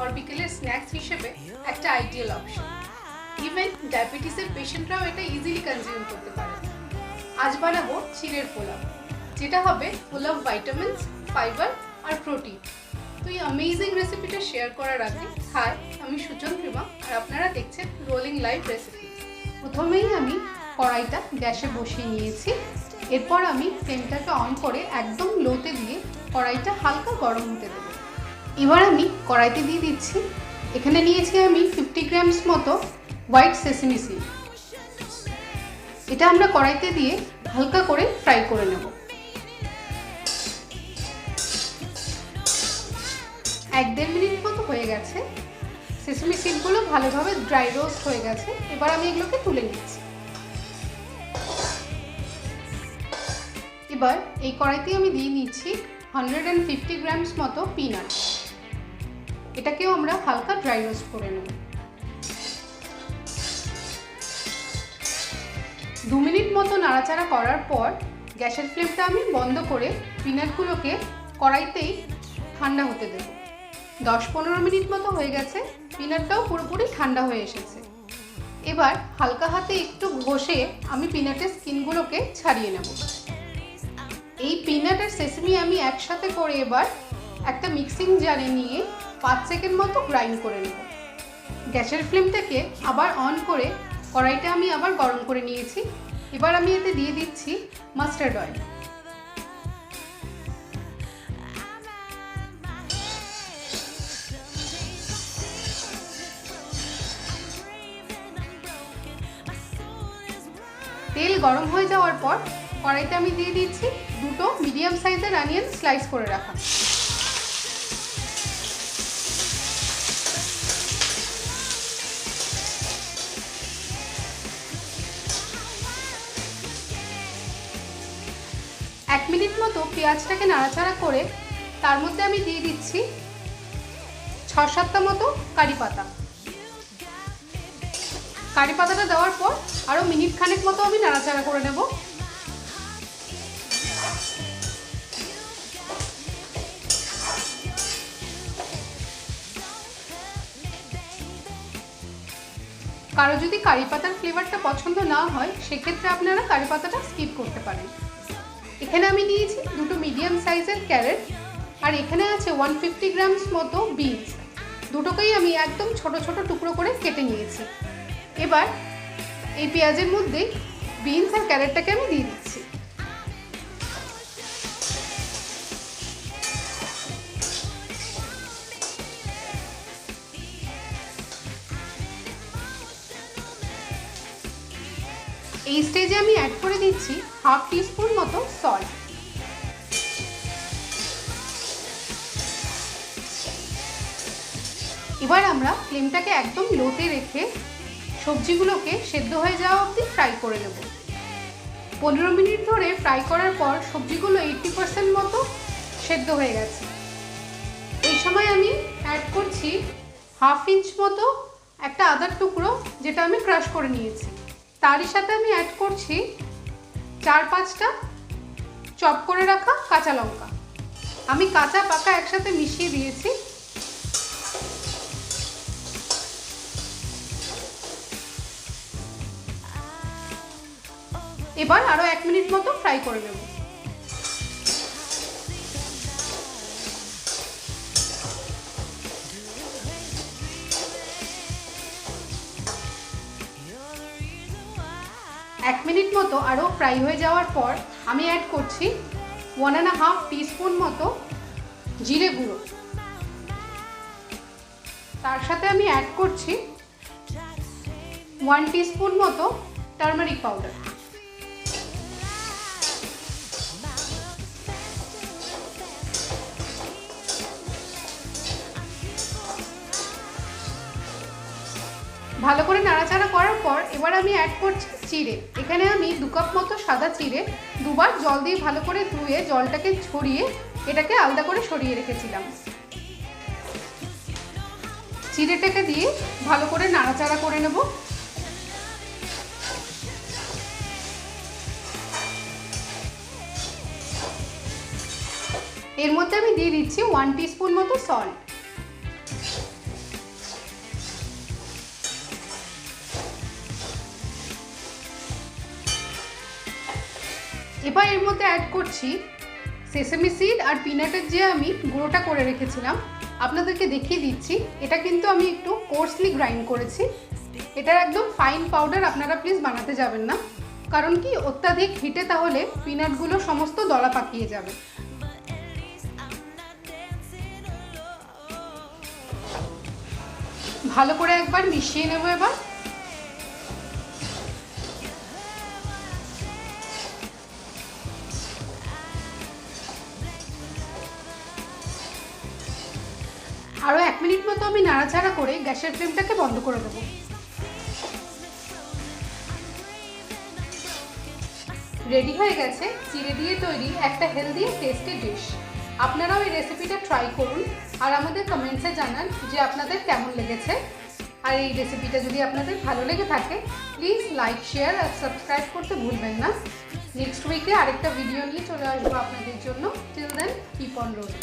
और বিকেলের স্ন্যাক্স হিসেবে একটা আইডিয়াল অপশন। ইভেন ডায়াবেটিসের পেশেন্টরাও এটা ইজিলি কনজিউম করতে পারে। আজ বানাবো চিরের পোলাও, যেটা হবে ফুল অফ ভাইটামিনস, ফাইবার আর প্রোটিন। তো এই অ্যামেজিং রেসিপিটা শেয়ার করার আগে হাই, আমি সুচন্দ্রিমা আর আপনারা দেখছেন রোলিং লাইভ রেসিপি। প্রথমেই আমি কড়াইটা গ্যাসে বসিয়ে নিয়েছি। এরপর আমি ফ্লেমটাকে অন করে একদম লোতে দিয়ে কড়াইটা হালকা গরম হতে দেবো। এবার আমি কড়াইতে দিয়ে দিচ্ছি, এখানে নিয়েছি আমি 50 গ্রামস মতো হোয়াইট সেসমি সিড। এটা আমরা কড়াইতে দিয়ে হালকা করে ফ্রাই করে নেব। 1-1.5 মিনিট মতো হয়ে গেছে। সেসমি সিডগুলো ভালোভাবে ড্রাই রোস্ট হয়ে গেছে। এবার আমি এগুলোকে তুলে নিচ্ছি। এবার এই কড়াইতে আমি দিয়ে নিচ্ছি 150 গ্রামস মতো পিনাট। এটাকেও আমরা হালকা ড্রাই রোস্ট করে নেব। 2 মিনিট মতো নাড়াচাড়া করার পর গ্যাসের ফ্লেমটা আমি বন্ধ করে পিনাটগুলোকে কড়াইতেই ঠান্ডা হতে দেব। 10-15 মিনিট মতো হয়ে গেছে, পিনাটটাও পুরোপুরি ঠান্ডা হয়ে এসেছে। এবার হালকা হাতে একটু ঘষে আমি পিনাটের স্কিনগুলোকে ছাড়িয়ে নেব। এই পিনাট আর সেসমি আমি একসাথে করে এবার একটা মিক্সিং জারে নিয়ে 5 সেকেন্ড মতো গ্রাইন্ড করে নেব। গ্যাসের ফ্লেমটাকে আবার অন করে কড়াইটা আমি আবার গরম করে নিয়েছি। এবার আমি এতে দিয়ে দিচ্ছি মাস্টার্ড অয়েল। তেল গরম হয়ে যাওয়ার পর কড়াইতে আমি দিয়ে দিচ্ছি 2টো মিডিয়াম সাইজের অনিয়ন স্লাইস করে রাখা। এক মিনিট মতো পেঁয়াজটাকে নাড়াচাড়া করে তার মধ্যে আমি দিয়ে দিচ্ছি 6-7টা মতো কারি পাতা। কারি পাতাটা দেওয়ার পর আরও মিনিট খানেক মতো আমি নাড়াচাড়া করে নেব। কারো যদি কারি পাতার ফ্লেভারটা পছন্দ না হয় সেক্ষেত্রে আপনারা কারি পাতাটা স্কিপ করতে পারেন। এখানে আমি নিয়েছি 2টো মিডিয়াম সাইজের ক্যারেট আর এখানে আছে 150 গ্রামস মতো বিনস। দুটোকেই আমি একদম ছোট ছোট টুকরো করে কেটে নিয়েছি। এবার এই পেঁয়াজের মধ্যে বিনস আর ক্যারেটটাকে আমি দিয়ে দিচ্ছি। এই স্টেজে আমি অ্যাড করে দিচ্ছি 1/2 টিস্পুন মতো সল্ট। এবার আমরা ফ্লেমটাকে একদম লোতে রেখে সবজিগুলোকে সেদ্ধ হয়ে যাওয়া অবধি ফ্রাই করে নেব। 15 মিনিট ধরে ফ্রাই করার পর সবজিগুলো 80% মতো সেদ্ধ হয়ে গেছে। এই সময় আমি অ্যাড করছি 1/2 ইঞ্চ মতো একটা আদার টুকরো, যেটা আমি ক্রাশ করে নিয়েছি। তারই সাথে আমি অ্যাড করছি 4-5টা চপ করে রাখা কাঁচা লঙ্কা। আমি কাঁচা পাকা একসাথে মিশিয়ে দিয়েছি। এবার আরও 1 মিনিট মতো ফ্রাই করে নেব। এক মিনিট মতো আরও ফ্রাই হয়ে যাওয়ার পর আমি অ্যাড করছি 1.5 টিস্পুন মতো জিরে গুঁড়ো। তার সাথে আমি অ্যাড করছি 1 টিস্পুন মতো টারমারিক পাউডার। ভালো করে নাড়াচাড়া করার পর এবার আমি অ্যাড করছি চিড়ে। এখানে আমি 2 কাপ মতো সাদা চিড়ে দুবার জল দিয়ে ভালো করে ধুয়ে জলটাকে ছড়িয়ে এটাকে আলাদা করে সরিয়ে রেখেছিলাম। চিড়েটাকে দিয়ে ভালো করে নাড়াচাড়া করে নেব। এর মধ্যে আমি দিয়ে দিচ্ছি 1 টিস্পুন মতো সল্ট। এবার এর মধ্যে অ্যাড করছি সেসামি সিড আর পিনাটের যে আমি গুঁড়োটা করে রেখেছিলাম। আপনাদেরকে দেখিয়ে দিচ্ছি, এটা কিন্তু আমি একটু কোর্সলি গ্রাইন্ড করেছি। এটার একদম ফাইন পাউডার আপনারা প্লিজ বানাতে যাবেন না, কারণ কি অত্যাধিক হিটে তাহলে পিনাটগুলো সমস্ত দলা পাকিয়ে যাবে। ভালো করে একবার মিশিয়ে নেব এবার। আরও 1 মিনিট মতো আমি নাড়াচাড়া করে গ্যাসের ফ্লেমটাকে বন্ধ করে দেবো। রেডি হয়ে গেছে চিড়ে দিয়ে তৈরি একটা হেলদি টেস্টি ডিশ। আপনারাও এই রেসিপিটা ট্রাই করুন আর আমাদের কমেন্টসে জানান যে আপনাদের কেমন লেগেছে। আর এই রেসিপিটা যদি আপনাদের ভালো লেগে থাকে প্লিজ লাইক, শেয়ার আর সাবস্ক্রাইব করতে ভুলবেন না। নেক্সট উইকে আরেকটা ভিডিও নিয়ে চলে আসবো আপনাদের জন্য। Till then keep on rolling.